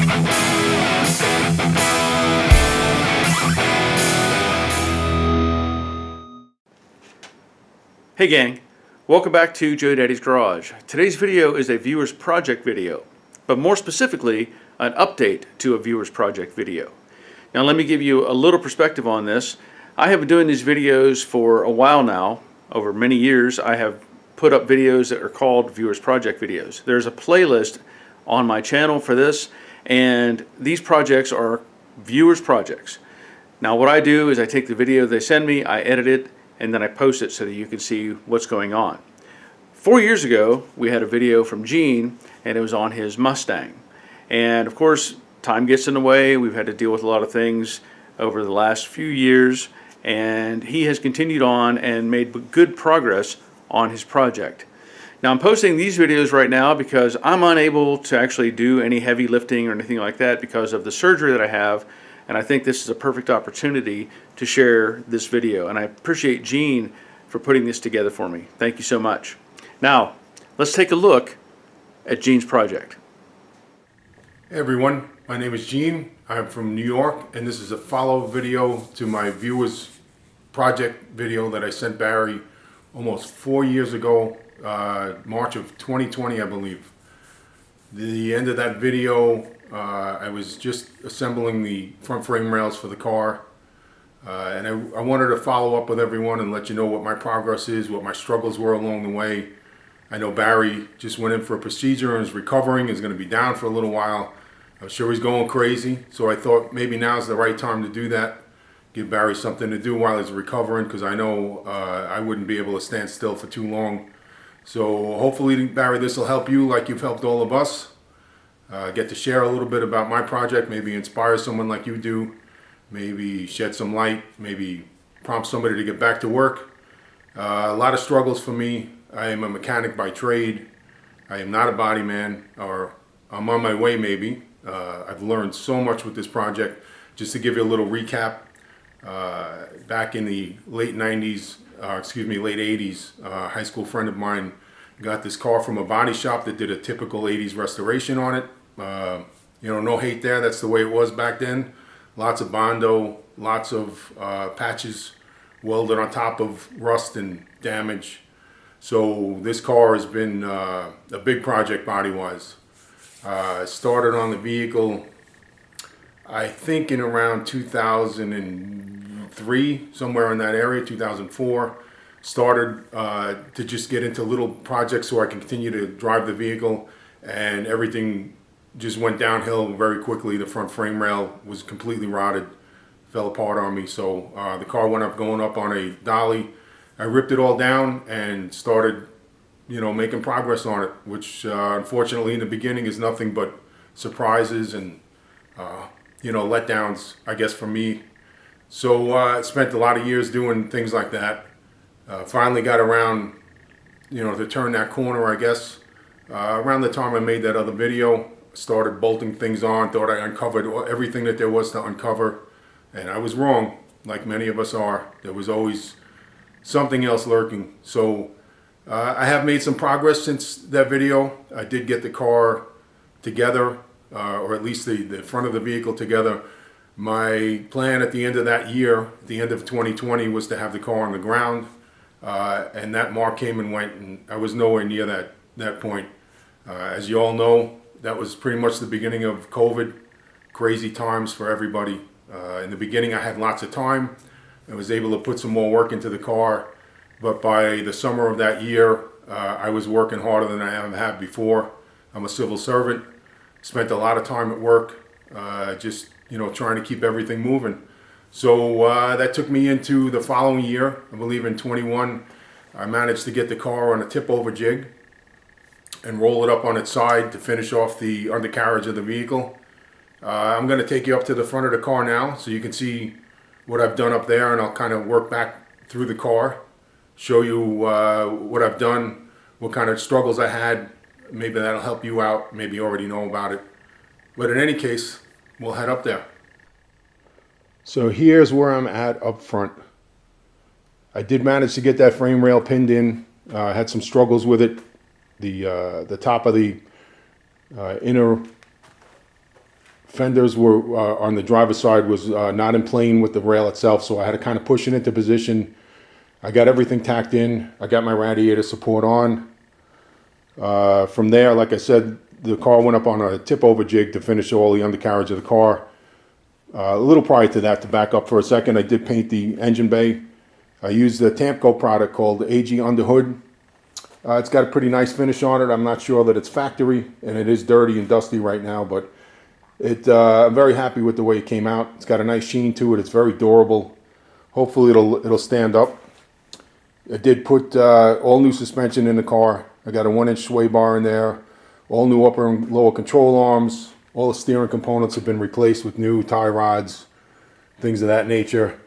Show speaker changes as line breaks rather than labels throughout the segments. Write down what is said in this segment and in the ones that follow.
Hey gang, welcome back to Joe Daddy's Garage. Today's video is a viewer's project video, but more specifically, an update to a viewer's project video. Now let me give you a little perspective on this. I have been doing these videos for a while now. Over many years, I have put up videos that are called viewer's project videos. There's a playlist on my channel for this, and these projects are viewers' projects. Now what I do is I take the video they send me, I edit it, and then I post it so that you can see what's going on. 4 years ago, we had a video from Gene, and it was on his Mustang. And of course, time gets in the way. We've had to deal with a lot of things over the last few years, and he has continued on and made good progress on his project. Now I'm posting these videos right now because I'm unable to actually do any heavy lifting or anything like that because of the surgery that I have, and I think this is a perfect opportunity to share this video, and I appreciate Gene for putting this together for me. Thank you so much. Now let's take a look at Gene's project.
Hey everyone, my name is Gene. I'm from New York, and this is a follow video to my viewers project video that I sent Barry almost 4 years ago, March of 2020 I believe. The end of that video, I was just assembling the front frame rails for the car, and I wanted to follow up with everyone and let you know what my progress is, what my struggles were along the way. I know Barry just went in for a procedure and is recovering, is going to be down for a little while. I'm sure he's going crazy, so I thought maybe now's the right time to do that. Give Barry something to do while he's recovering, because I know I wouldn't be able to stand still for too long. So hopefully, Barry, this will help you like you've helped all of us. Get to share a little bit about my project, maybe inspire someone like you do, maybe shed some light, maybe prompt somebody to get back to work. A lot of struggles for me. I am a mechanic by trade. I am not a body man, or I'm on my way maybe. I've learned so much with this project. Just to give you a little recap, back in the late 90s, late 80s, a high school friend of mine got this car from a body shop that did a typical 80s restoration on it. No hate there, that's the way it was back then. Lots of Bondo, lots of patches welded on top of rust and damage. So this car has been a big project body-wise. Started on the vehicle, I think in around 2003, somewhere in that area, 2004. Started to just get into little projects so I can continue to drive the vehicle, and everything just went downhill very quickly. The front frame rail was completely rotted, fell apart on me. So the car went up, going up on a dolly. I ripped it all down and started, making progress on it, which unfortunately in the beginning is nothing but surprises and, letdowns, I guess, for me. So I spent a lot of years doing things like that. Finally got around, to turn that corner, I guess. Around the time I made that other video, started bolting things on, thought I uncovered everything that there was to uncover, and I was wrong, like many of us are. There was always something else lurking. So I have made some progress since that video. I did get the car together, or at least the front of the vehicle together. My plan at the end of that year, at the end of 2020, was to have the car on the ground, and that mark came and went, and I was nowhere near that point. As you all know, that was pretty much the beginning of COVID. Crazy times for everybody. In the beginning, I had lots of time. I was able to put some more work into the car, but by the summer of that year, I was working harder than I ever have before. I'm a civil servant. Spent a lot of time at work, just trying to keep everything moving. So that took me into the following year. I believe in 21, I managed to get the car on a tip-over jig and roll it up on its side to finish off the undercarriage of the vehicle. I'm going to take you up to the front of the car now so you can see what I've done up there, and I'll kind of work back through the car, show you what I've done, what kind of struggles I had. Maybe that'll help you out. Maybe you already know about it. But in any case, we'll head up there. So here's where I'm at up front. I did manage to get that frame rail pinned in. I had some struggles with it. The top of the inner fenders were on the driver's side was not in plane with the rail itself, so I had to kind of push it into position. I got everything tacked in. I got my radiator support on. From there, like I said, the car went up on a tip over jig to finish all the undercarriage of the car. A little prior to that, to back up for a second, I did paint the engine bay. I used a Tamco product called AG Underhood. It's got a pretty nice finish on it. I'm not sure that it's factory, and it is dirty and dusty right now, but I'm very happy with the way it came out. It's got a nice sheen to it. It's very durable. Hopefully it'll stand up. I did put all new suspension in the car. I got a 1-inch sway bar in there, all new upper and lower control arms. All the steering components have been replaced with new tie rods, things of that nature.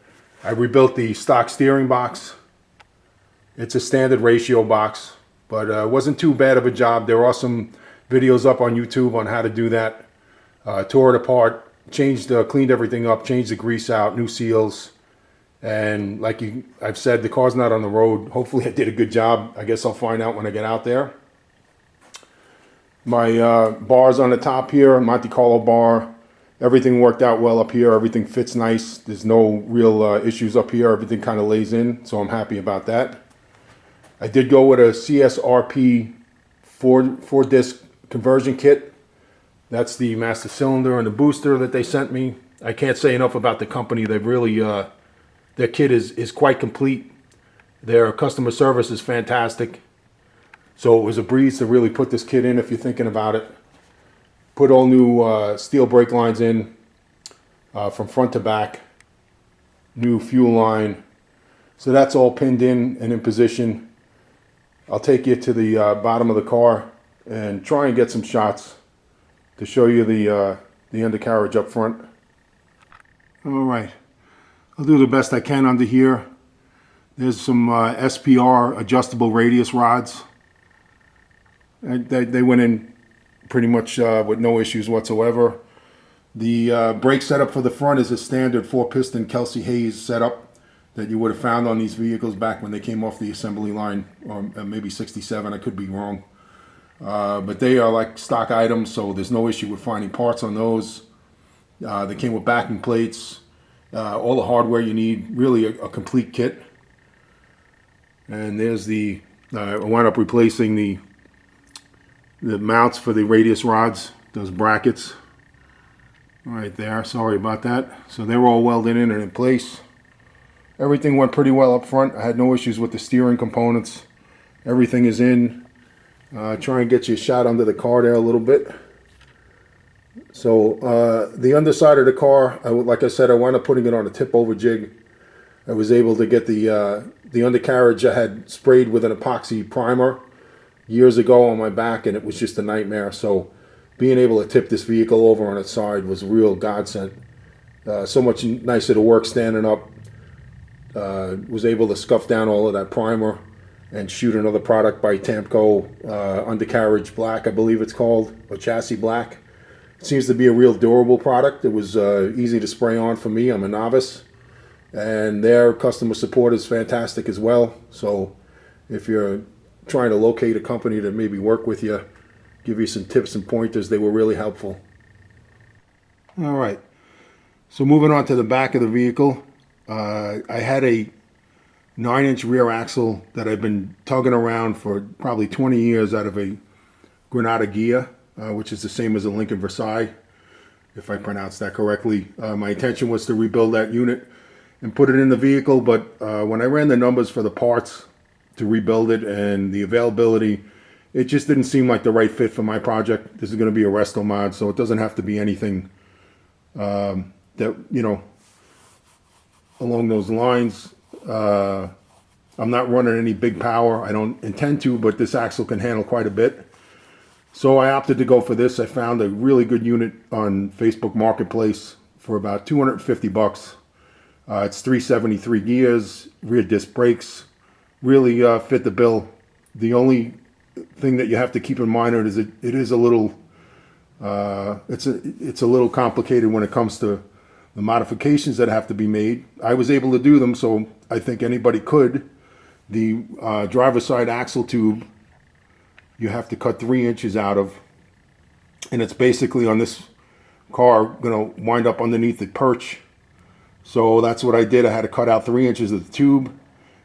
I rebuilt the stock steering box. It's a standard ratio box, but it wasn't too bad of a job. There are some videos up on YouTube on how to do that. Tore it apart, cleaned everything up, changed the grease out, new seals. And like I've said, the car's not on the road. Hopefully I did a good job. I guess I'll find out when I get out there. My bars on the top here, Monte Carlo bar. Everything worked out well up here. Everything fits nice. There's no real issues up here. Everything kind of lays in, so I'm happy about that. I did go with a CSRP 4-disc conversion kit. That's the master cylinder and the booster that they sent me. I can't say enough about the company. They've really... their kit is quite complete. Their customer service is fantastic. So it was a breeze to really put this kit in if you're thinking about it. Put all new steel brake lines in from front to back. New fuel line. So that's all pinned in and in position. I'll take you to the bottom of the car and try and get some shots to show you the undercarriage up front. All right. I'll do the best I can under here. There's some SPR adjustable radius rods. They went in pretty much with no issues whatsoever. The brake setup for the front is a standard 4-piston Kelsey Hayes setup that you would have found on these vehicles back when they came off the assembly line, or maybe 67, I could be wrong. But they are like stock items, so there's no issue with finding parts on those. They came with backing plates. All the hardware you need, really a complete kit. And there's I wound up replacing the mounts for the radius rods, those brackets right there. Sorry about that. So they were all welded in and in place. Everything went pretty well up front. I had no issues with the steering components. Everything is in. Try and get you a shot under the car there a little bit. So the underside of the car, like I said, I wound up putting it on a tip over jig. I was able to get the undercarriage I had sprayed with an epoxy primer years ago on my back, and it was just a nightmare. So being able to tip this vehicle over on its side was a real godsend. So much nicer to work standing up. Was able to scuff down all of that primer and shoot another product by Tamco, Undercarriage Black, I believe it's called, or Chassis Black. It seems to be a real durable product. It was easy to spray on for me. I'm a novice. And their customer support is fantastic as well. So if you're trying to locate a company to maybe work with you, give you some tips and pointers, they were really helpful. All right. So moving on to the back of the vehicle. I had a 9-inch rear axle that I've been tugging around for probably 20 years out of a Granada Ghia, which is the same as a Lincoln Versailles, if I pronounced that correctly. My intention was to rebuild that unit and put it in the vehicle, but when I ran the numbers for the parts to rebuild it and the availability, it just didn't seem like the right fit for my project. This is going to be a resto mod, so it doesn't have to be anything that, you know, along those lines. I'm not running any big power. I don't intend to, but this axle can handle quite a bit. So I opted to go for this. I found a really good unit on Facebook Marketplace for about 250 bucks. It's 373 gears, rear disc brakes, really fit the bill. The only thing that you have to keep in mind is it is a little, it's a little complicated when it comes to the modifications that have to be made. I was able to do them, so I think anybody could. The driver's side axle tube, you have to cut 3 inches out of, and it's basically on this car gonna wind up underneath the perch. So that's what I did. I had to cut out 3 inches of the tube.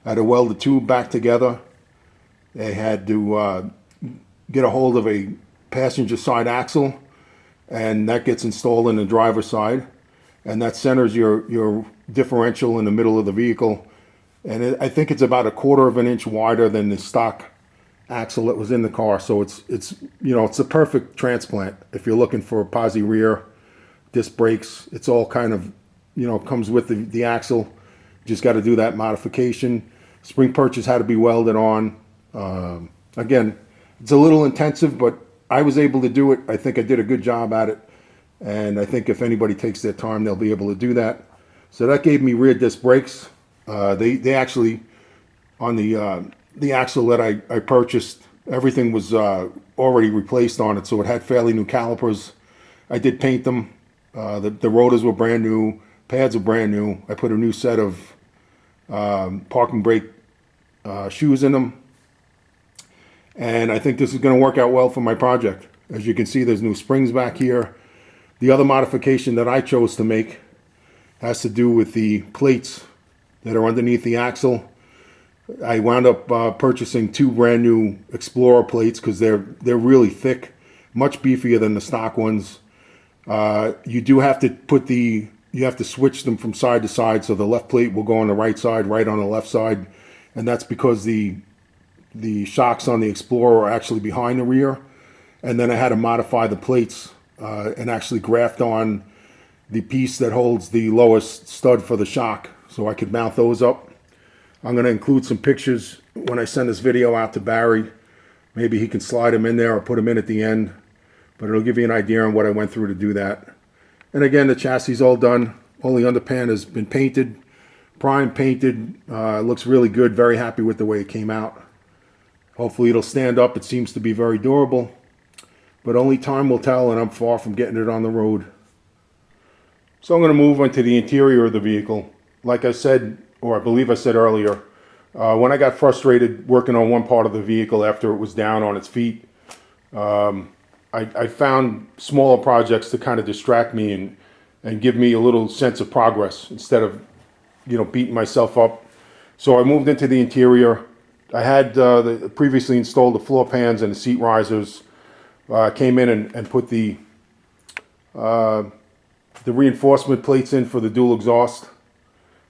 I had to weld the tube back together. I had to get a hold of a passenger side axle, and that gets installed in the driver's side, and that centers your differential in the middle of the vehicle. And I think it's about 1/4 of an inch wider than the stock axle that was in the car. So it's it's a perfect transplant if you're looking for a posi rear, disc brakes. It's all kind of comes with the axle. Just got to do that modification. Spring perches had to be welded on. Again, it's a little intensive, but I was able to do it. I think I did a good job at it, and I think if anybody takes their time, they'll be able to do that. So that gave me rear disc brakes. They actually, on the axle that I purchased, everything was already replaced on it, so it had fairly new calipers. I did paint them. The rotors were brand new, pads were brand new. I put a new set of parking brake shoes in them, and I think this is going to work out well for my project. As you can see, there's new springs back here. The other modification that I chose to make has to do with the plates that are underneath the axle. I wound up purchasing 2 brand new Explorer plates because they're really thick, much beefier than the stock ones. You do have to you have to switch them from side to side, so the left plate will go on the right side, right on the left side, and that's because the shocks on the Explorer are actually behind the rear. And then I had to modify the plates and actually graft on the piece that holds the lowest stud for the shock, so I could mount those up. I'm going to include some pictures when I send this video out to Barry. Maybe he can slide them in there or put them in at the end, but it'll give you an idea on what I went through to do that. And again, the chassis is all done. Only underpan has been painted, prime painted. It looks really good. Very happy with the way it came out. Hopefully it'll stand up. It seems to be very durable, but only time will tell, and I'm far from getting it on the road. So I'm going to move on to the interior of the vehicle. Like I said, or I believe I said earlier, when I got frustrated working on one part of the vehicle after it was down on its feet, I found smaller projects to kind of distract me and give me a little sense of progress instead of beating myself up. So I moved into the interior. I had previously installed the floor pans and the seat risers. Came in and put the reinforcement plates in for the dual exhaust.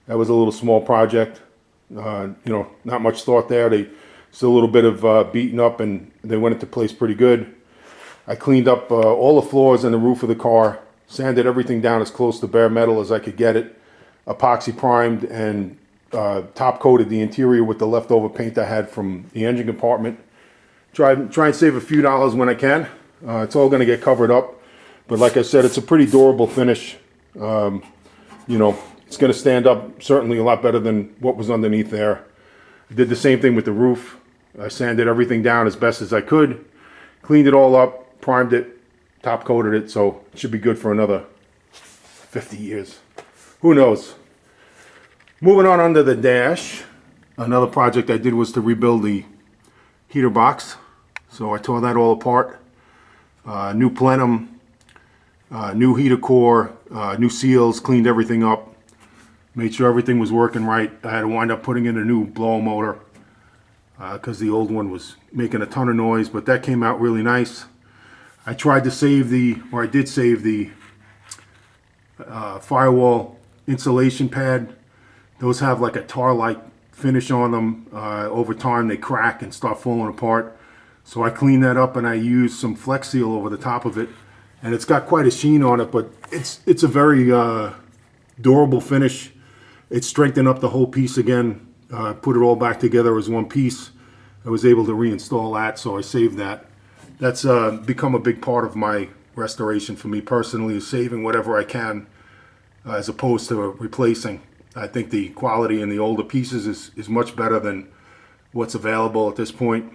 That was a little small project. Not much thought there. Just a little bit of beaten up, and they went into place pretty good. I cleaned up all the floors and the roof of the car, sanded everything down as close to bare metal as I could get it, epoxy primed, and top coated the interior with the leftover paint I had from the engine compartment. Try and save a few dollars when I can. It's all going to get covered up, but like I said, it's a pretty durable finish. It's going to stand up certainly a lot better than what was underneath there. I did the same thing with the roof. I sanded everything down as best as I could, cleaned it all up, primed it, top coated it, so it should be good for another 50 years. Who knows? Moving on under the dash, another project I did was to rebuild the heater box. So I tore that all apart. New plenum, new heater core, new seals, cleaned everything up. Made sure everything was working right. I had to wind up putting in a new blower motor because the old one was making a ton of noise, but that came out really nice. I tried to save I did save the firewall insulation pad. Those have like a tar-like finish on them. Over time they crack and start falling apart. So I cleaned that up and I used some Flex Seal over the top of it. And it's got quite a sheen on it, but it's a very durable finish. It strengthened up the whole piece again. Put it all back together as one piece. I was able to reinstall that, so I saved that. That's become a big part of my restoration for me personally, is saving whatever I can as opposed to replacing. I think the quality in the older pieces is much better than what's available at this point.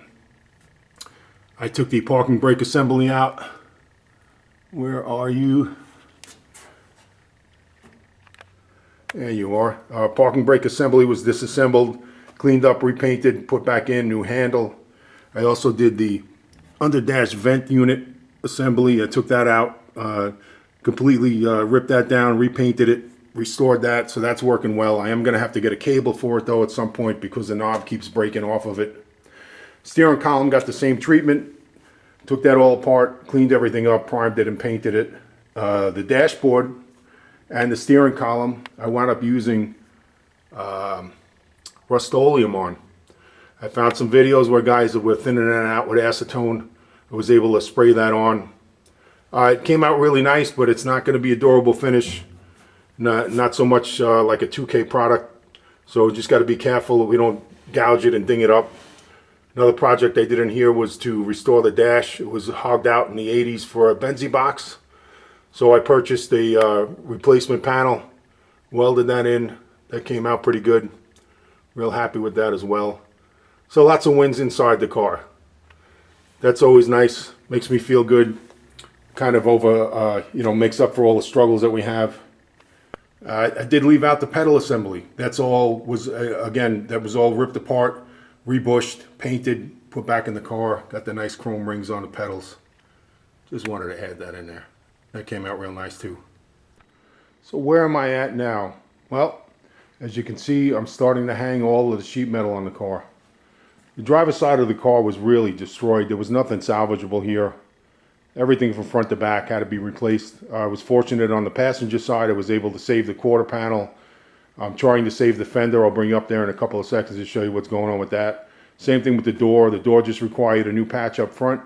I took the parking brake assembly out. Where are you? There you are. Parking brake assembly was disassembled, cleaned up, repainted, put back in, new handle. I also did the under dash vent unit assembly. I took that out, completely ripped that down, repainted it, restored that, so that's working well. I am going to have to get a cable for it though at some point because the knob keeps breaking off of it. Steering column got the same treatment. Took that all apart, cleaned everything up, primed it and painted it. The dashboard and the steering column I wound up using Rust-Oleum on. I found some videos where guys were thinning it out with acetone. I was able to spray that on. It came out really nice, but it's not going to be a durable finish. Not so much like a 2K product. So just got to be careful that we don't gouge it and ding it up. Another project I did in here was to restore the dash. It was hogged out in the 80s for a Benzie box. So I purchased a replacement panel, welded that in. That came out pretty good. Real happy with that as well. So lots of wins inside the car. That's always nice. Makes me feel good. Kind of over, makes up for all the struggles that we have. I did leave out the pedal assembly. That's all was, again, that was all ripped apart, rebushed, painted, put back in the car. Got the nice chrome rings on the pedals. Just wanted to add that in there. That came out real nice too. So where am I at now? Well, as you can see, I'm starting to hang all of the sheet metal on the car. The driver's side of the car was really destroyed. There was nothing salvageable here. Everything from front to back had to be replaced. I was fortunate on the passenger side. I was able to save the quarter panel. I'm trying to save the fender. I'll bring you up there in a couple of seconds to show you what's going on with that. Same thing with the door. The door just required a new patch up front.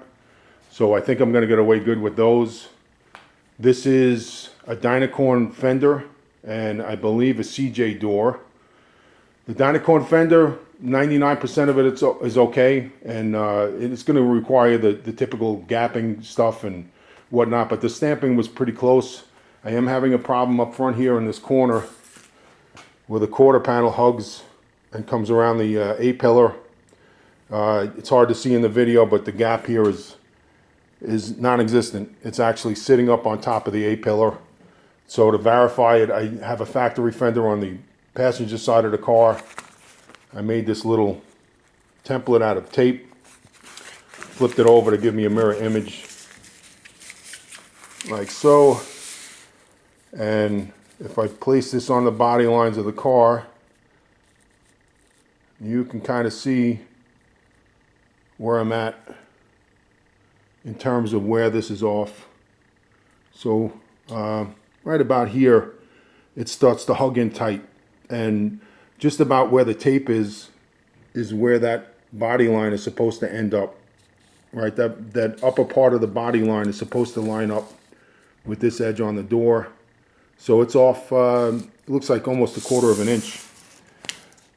So I think I'm going to get away good with those. This is a dynacorn fender and I believe a CJ door. The dynacorn fender, 99% of it is okay, and it's going to require the typical gapping stuff and whatnot, but the stamping was pretty close. I am having a problem up front here in this corner where the quarter panel hugs and comes around the A-pillar. It's hard to see in the video, but the gap here is non-existent. It's actually sitting up on top of the A-pillar. So to verify it, I have a factory fender on the passenger side of the car. I made this little template out of tape, flipped it over to give me a mirror image, like so. And if I place this on the body lines of the car, you can kind of see where I'm at in terms of where this is off. So right about here, it starts to hug in tight, and just about where the tape is where that body line is supposed to end up. Right, that upper part of the body line is supposed to line up with this edge on the door. So it's off, it looks like almost 1/4 of an inch.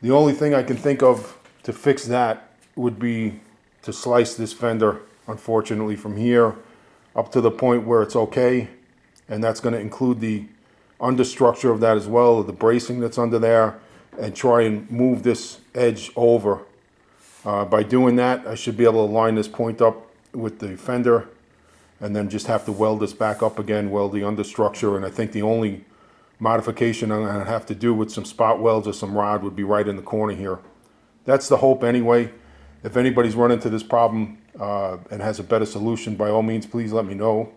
The only thing I can think of to fix that would be to slice this fender, unfortunately, from here up to the point where it's okay. And that's going to include the understructure of that as well, the bracing that's under there, and try and move this edge over. By doing that, I should be able to line this point up with the fender and then just have to weld this back up again, weld the understructure. And I think the only modification I'm going to have to do with some spot welds or some rod would be right in the corner here. That's the hope anyway. If anybody's run into this problem and has a better solution, by all means, please let me know.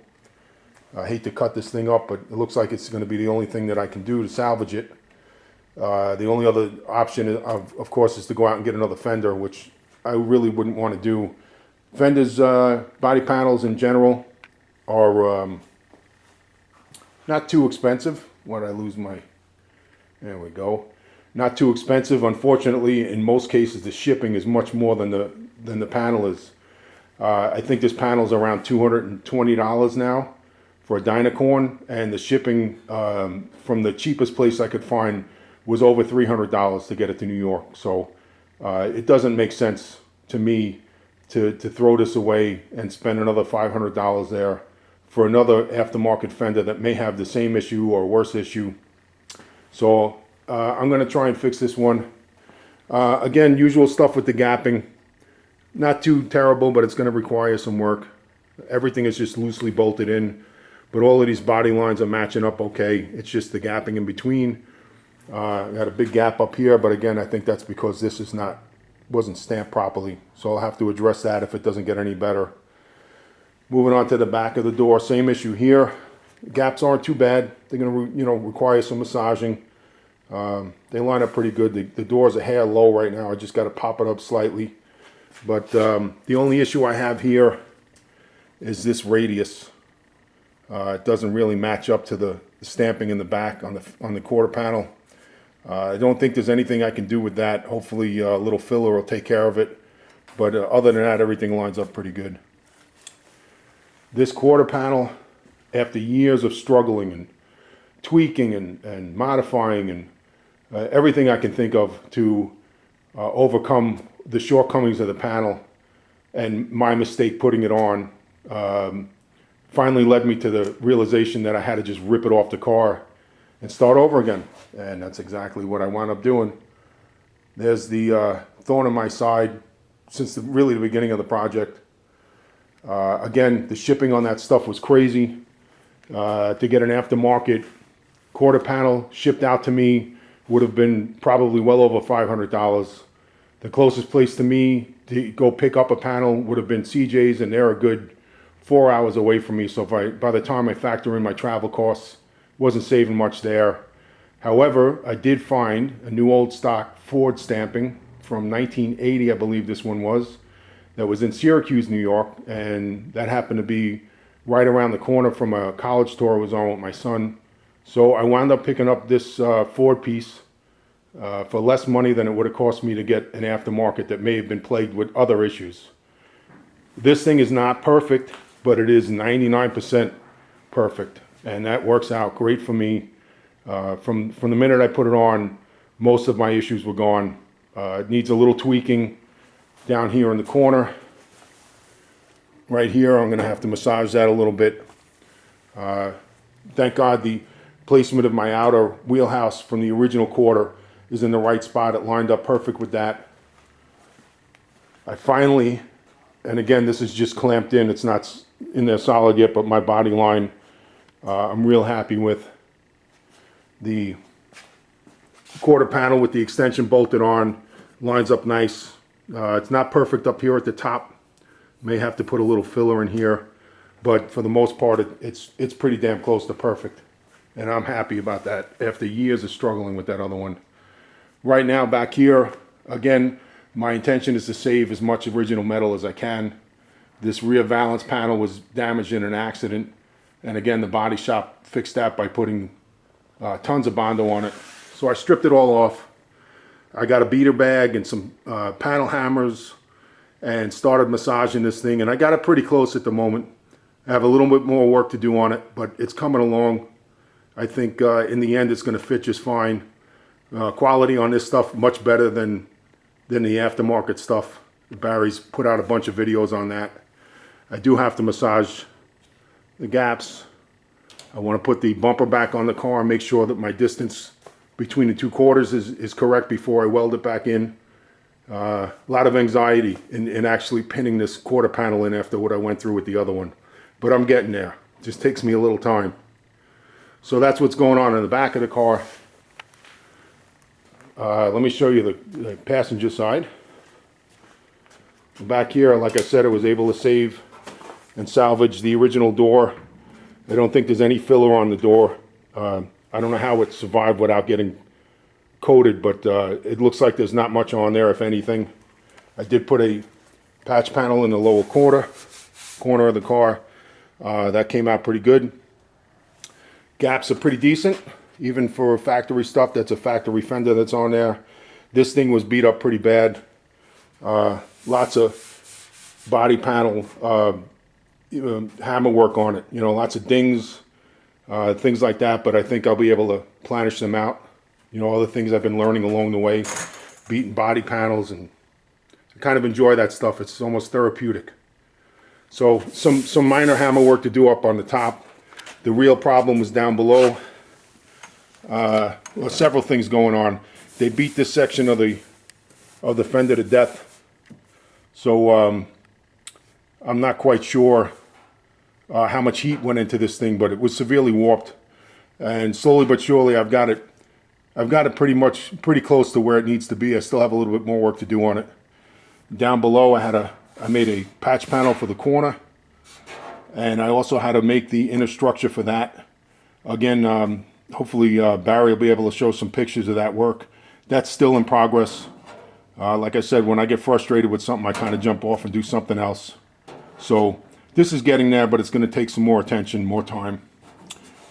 I hate to cut this thing up, but it looks like it's going to be the only thing that I can do to salvage it. The only other option, of course, is to go out and get another fender, which I really wouldn't want to do. Fender's body panels in general are not too expensive. Why did I lose my... There we go. Not too expensive. Unfortunately, in most cases, the shipping is much more than the panel is. I think this panel is around $220 now for a dynacorn, and the shipping from the cheapest place I could find was over $300 to get it to New York. So it doesn't make sense to me to throw this away and spend another $500 there for another aftermarket fender that may have the same issue or worse issue. So I'm going to try and fix this one. Again, usual stuff with the gapping. Not too terrible, but it's going to require some work. Everything is just loosely bolted in, but all of these body lines are matching up okay. It's just the gapping in between. I got a big gap up here, but again, I think that's because this wasn't stamped properly. So I'll have to address that if it doesn't get any better. Moving on to the back of the door, same issue here. Gaps aren't too bad. They're going to, require some massaging. They line up pretty good. The door's a hair low right now. I just got to pop it up slightly. But the only issue I have here is this radius. It doesn't really match up to the stamping in the back on the quarter panel. I don't think there's anything I can do with that. Hopefully a little filler will take care of it. But other than that, everything lines up pretty good. This quarter panel, after years of struggling and tweaking and modifying and everything I can think of to overcome the shortcomings of the panel and my mistake putting it on, finally led me to the realization that I had to just rip it off the car and start over again. And that's exactly what I wound up doing. There's the thorn in my side since really the beginning of the project. Again, the shipping on that stuff was crazy. To get an aftermarket quarter panel shipped out to me would have been probably well over $500. The closest place to me to go pick up a panel would have been CJ's, and they're a good 4 hours away from me. So by the time I factor in my travel costs, wasn't saving much there. However, I did find a new old stock Ford stamping from 1980, I believe this one was, that was in Syracuse, New York, and that happened to be right around the corner from a college tour I was on with my son. So I wound up picking up this Ford piece for less money than it would have cost me to get an aftermarket that may have been plagued with other issues. This thing is not perfect, but it is 99% perfect, and that works out great for me. From the minute I put it on, most of my issues were gone. It needs a little tweaking down here in the corner. Right here, I'm going to have to massage that a little bit. Thank God the placement of my outer wheelhouse from the original quarter is in the right spot. It lined up perfect with that. I finally, and again, this is just clamped in. It's not in there solid yet, but my body line, I'm real happy with. The quarter panel with the extension bolted on lines up nice. It's not perfect up here at the top. May have to put a little filler in here, but for the most part, it's pretty damn close to perfect. And I'm happy about that after years of struggling with that other one. Right now, back here, again, my intention is to save as much original metal as I can. This rear valance panel was damaged in an accident, and again, the body shop fixed that by putting tons of Bondo on it. So I stripped it all off. I got a beater bag and some panel hammers and started massaging this thing, and I got it pretty close at the moment. I have a little bit more work to do on it, but it's coming along. I think in the end it's going to fit just fine. Quality on this stuff much better than the aftermarket stuff. Barry's put out a bunch of videos on that. I do have to massage the gaps. I want to put the bumper back on the car and make sure that my distance between the two quarters is correct before I weld it back in. A lot of anxiety in actually pinning this quarter panel in after what I went through with the other one. But I'm getting there. It just takes me a little time. So that's what's going on in the back of the car. Let me show you the passenger side. Back here, like I said, I was able to save and salvage the original door. I don't think there's any filler on the door. I don't know how it survived without getting coated, but it looks like there's not much on there, if anything. I did put a patch panel in the lower corner of the car. That came out pretty good. Gaps are pretty decent, even for factory stuff. That's a factory Fender that's on there. This thing was beat up pretty bad. Lots of body panel hammer work on it. Lots of dings, things like that, but I think I'll be able to planish them out. All the things I've been learning along the way, beating body panels, and I kind of enjoy that stuff. It's almost therapeutic. So some minor hammer work to do up on the top. The real problem was down below. Well, several things going on. They beat this section of the fender to death. So I'm not quite sure how much heat went into this thing, but it was severely warped. And slowly but surely, I've got it pretty close to where it needs to be. I still have a little bit more work to do on it. Down below, I made a patch panel for the corner, and I also had to make the inner structure for that. Again, hopefully Barry will be able to show some pictures of that work. That's still in progress. Like I said, when I get frustrated with something, I kind of jump off and do something else. So this is getting there, but it's going to take some more attention, more time.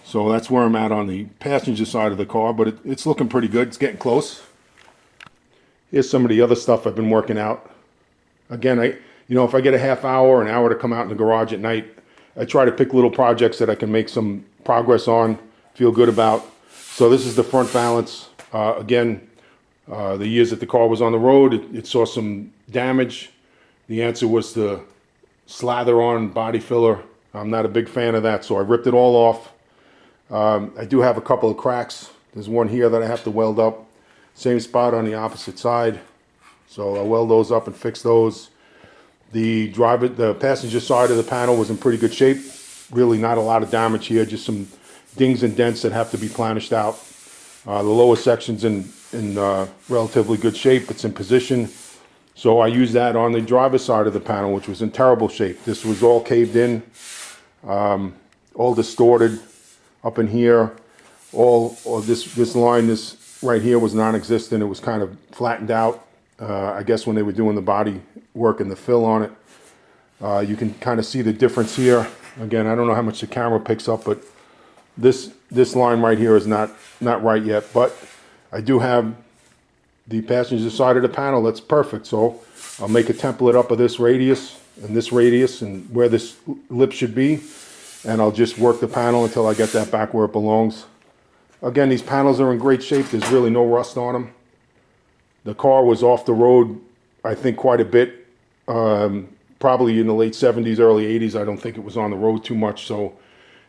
So that's where I'm at on the passenger side of the car, but it's looking pretty good. It's getting close. Here's some of the other stuff I've been working out. Again, if I get a half hour, an hour to come out in the garage at night, I try to pick little projects that I can make some progress on, feel good about. So this is the front balance. Again, the years that the car was on the road, it saw some damage. The answer was to slather on body filler. I'm not a big fan of that, so I ripped it all off. I do have a couple of cracks. There's one here that I have to weld up. Same spot on the opposite side. So I'll weld those up and fix those. The passenger side of the panel was in pretty good shape. Really not a lot of damage here, just some dings and dents that have to be planished out. The lower section's in relatively good shape. It's in position. So I used that on the driver's side of the panel, which was in terrible shape. This was all caved in, all distorted up in here. All this line, this right here was non-existent. It was kind of flattened out. I guess when they were doing the body work and the fill on it. You can kind of see the difference here. Again, I don't know how much the camera picks up, but this line right here is not right yet. But I do have the passenger side of the panel that's perfect. So I'll make a template up of this radius and where this lip should be. And I'll just work the panel until I get that back where it belongs. Again, these panels are in great shape. There's really no rust on them. The car was off the road, I think, quite a bit. Probably in the late 70s, early 80s. I don't think it was on the road too much. So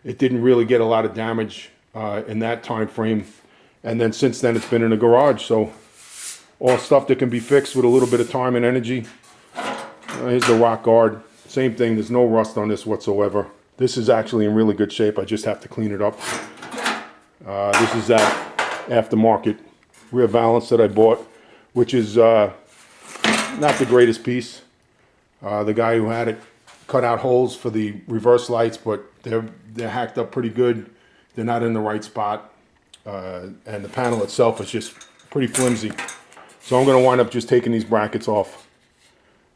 it didn't really get a lot of damage in that time frame. And then since then, it's been in the garage. So all stuff that can be fixed with a little bit of time and energy. Here's the rock guard. Same thing. There's no rust on this whatsoever. This is actually in really good shape. I just have to clean it up. This is that aftermarket rear valance that I bought, which is not the greatest piece. The guy who had it cut out holes for the reverse lights, but they're hacked up pretty good. They're not in the right spot. And the panel itself is just pretty flimsy. So I'm going to wind up just taking these brackets off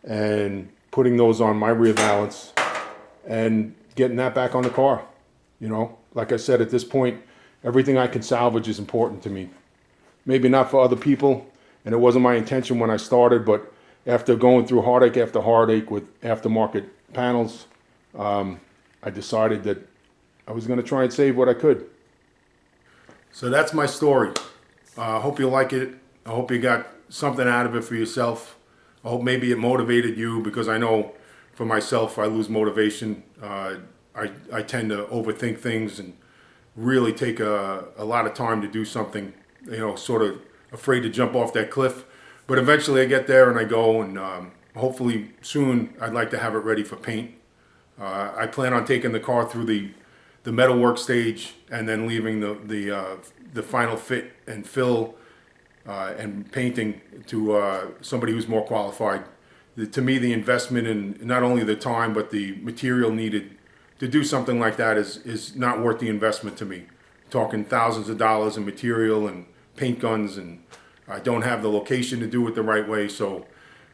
and putting those on my rear valance and getting that back on the car. Like I said, at this point, everything I can salvage is important to me. Maybe not for other people, and it wasn't my intention when I started, but after going through heartache after heartache with aftermarket panels, I decided that I was going to try and save what I could. So that's my story. I hope you like it. I hope you got something out of it for yourself. I hope maybe it motivated you, because I know for myself, I lose motivation. I tend to overthink things and really take a lot of time to do something, sort of afraid to jump off that cliff. But eventually I get there and I go, and hopefully soon I'd like to have it ready for paint. I plan on taking the car through the metalwork stage and then leaving the final fit and fill and painting to somebody who's more qualified. To me, the investment in not only the time but the material needed to do something like that is not worth the investment to me. Talking thousands of dollars in material and paint guns, and I don't have the location to do it the right way. So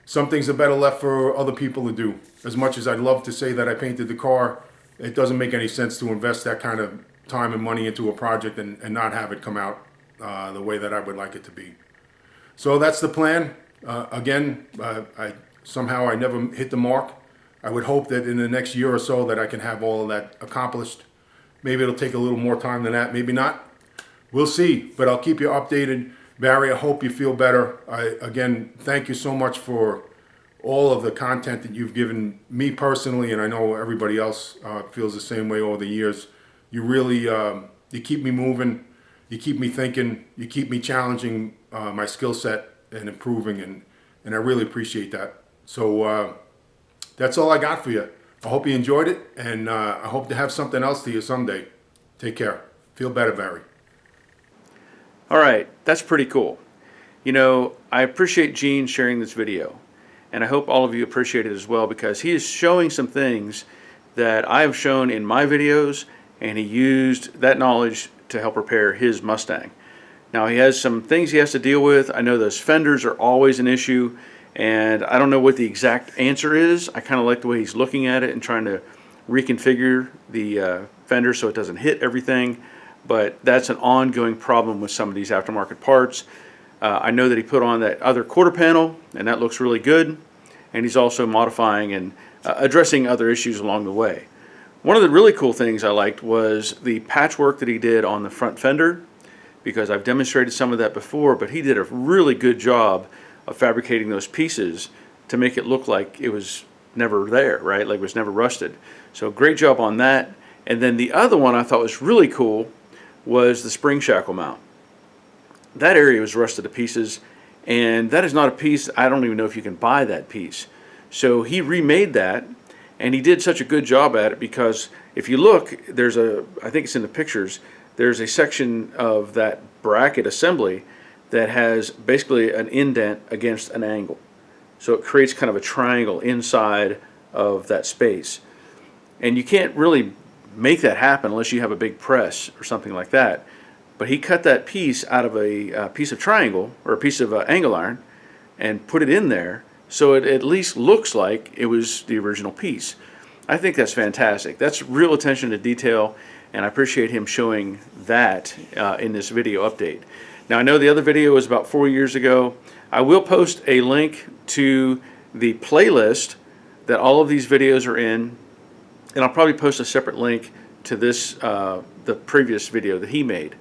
some things are better left for other people to do. As much as I'd love to say that I painted the car, it doesn't make any sense to invest that kind of time and money into a project and not have it come out the way that I would like it to be. So that's the plan. Again, somehow I never hit the mark. I would hope that in the next year or so that I can have all of that accomplished. Maybe it'll take a little more time than that, maybe not. We'll see, but I'll keep you updated. Barry, I hope you feel better. Again, thank you so much for all of the content that you've given me personally, and I know everybody else feels the same way over the years. You really, you keep me moving, you keep me thinking, you keep me challenging my skill set and improving, and I really appreciate that. So that's all I got for you. I hope you enjoyed it, and I hope to have something else to you someday. Take care. Feel better, Barry.
All right, that's pretty cool. I appreciate Gene sharing this video, and I hope all of you appreciate it as well, because he is showing some things that I have shown in my videos and he used that knowledge to help repair his Mustang. Now he has some things he has to deal with. I know those fenders are always an issue, and I don't know what the exact answer is. I kind of like the way he's looking at it and trying to reconfigure the fender so it doesn't hit everything, but that's an ongoing problem with some of these aftermarket parts. I know that he put on that other quarter panel, and that looks really good, and he's also modifying and addressing other issues along the way. One of the really cool things I liked was the patchwork that he did on the front fender, because I've demonstrated some of that before, but he did a really good job of fabricating those pieces to make it look like it was never there, right? Like it was never rusted. So great job on that. And then the other one I thought was really cool was the spring shackle mount. That area was rusted to pieces, and that is not a piece, I don't even know if you can buy that piece. So he remade that, and he did such a good job at it, because if you look, there's a, I think it's in the pictures, there's a section of that bracket assembly that has basically an indent against an angle. So it creates kind of a triangle inside of that space. And you can't really make that happen unless you have a big press or something like that. But he cut that piece out of a piece of triangle, or a piece of angle iron, and put it in there so it at least looks like it was the original piece. I think that's fantastic. That's real attention to detail, and I appreciate him showing that in this video update. Now I know the other video was about 4 years ago. I will post a link to the playlist that all of these videos are in, and I'll probably post a separate link to this, the previous video that he made.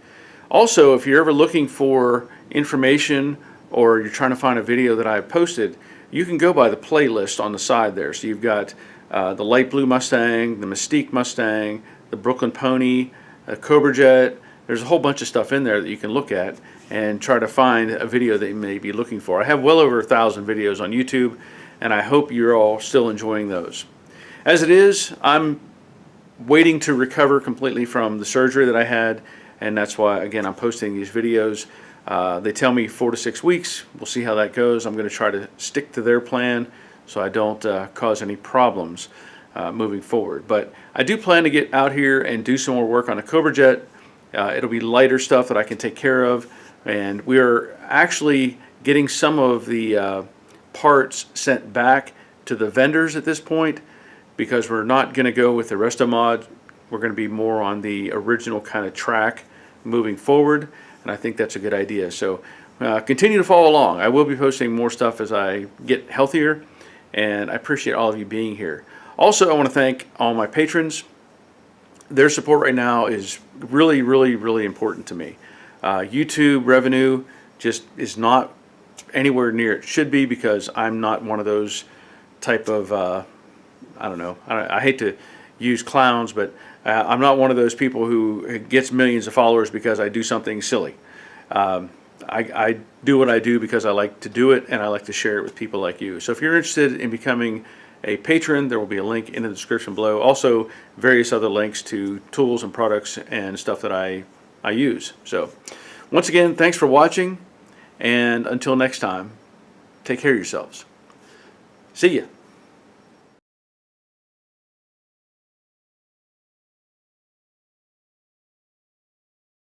Also, if you're ever looking for information or you're trying to find a video that I posted, you can go by the playlist on the side there. So you've got the light blue Mustang, the Mystique Mustang, the Brooklyn Pony, Cobra Jet. There's a whole bunch of stuff in there that you can look at and try to find a video that you may be looking for. I have well over 1,000 videos on YouTube, and I hope you're all still enjoying those. As it is, I'm waiting to recover completely from the surgery that I had, and that's why, again, I'm posting these videos. They tell me 4 to 6 weeks. We'll see how that goes. I'm going to try to stick to their plan so I don't cause any problems moving forward. But I do plan to get out here and do some more work on a Cobra Jet. It'll be lighter stuff that I can take care of, and we are actually getting some of the parts sent back to the vendors at this point, because we're not going to go with the Resto Mod. We're going to be more on the original kind of track moving forward, and I think that's a good idea. So continue to follow along. I will be posting more stuff as I get healthier, and I appreciate all of you being here. Also, I want to thank all my patrons. Their support right now is really, really, really important to me. YouTube revenue just is not anywhere near it should be, because I'm not one of those type of, I don't know, I hate to use clowns, but I'm not one of those people who gets millions of followers because I do something silly. I do what I do because I like to do it, and I like to share it with people like you. So if you're interested in becoming a patron, there will be a link in the description below. Also, various other links to tools and products and stuff that I use. So once again, thanks for watching, and until next time, take care of yourselves. See ya.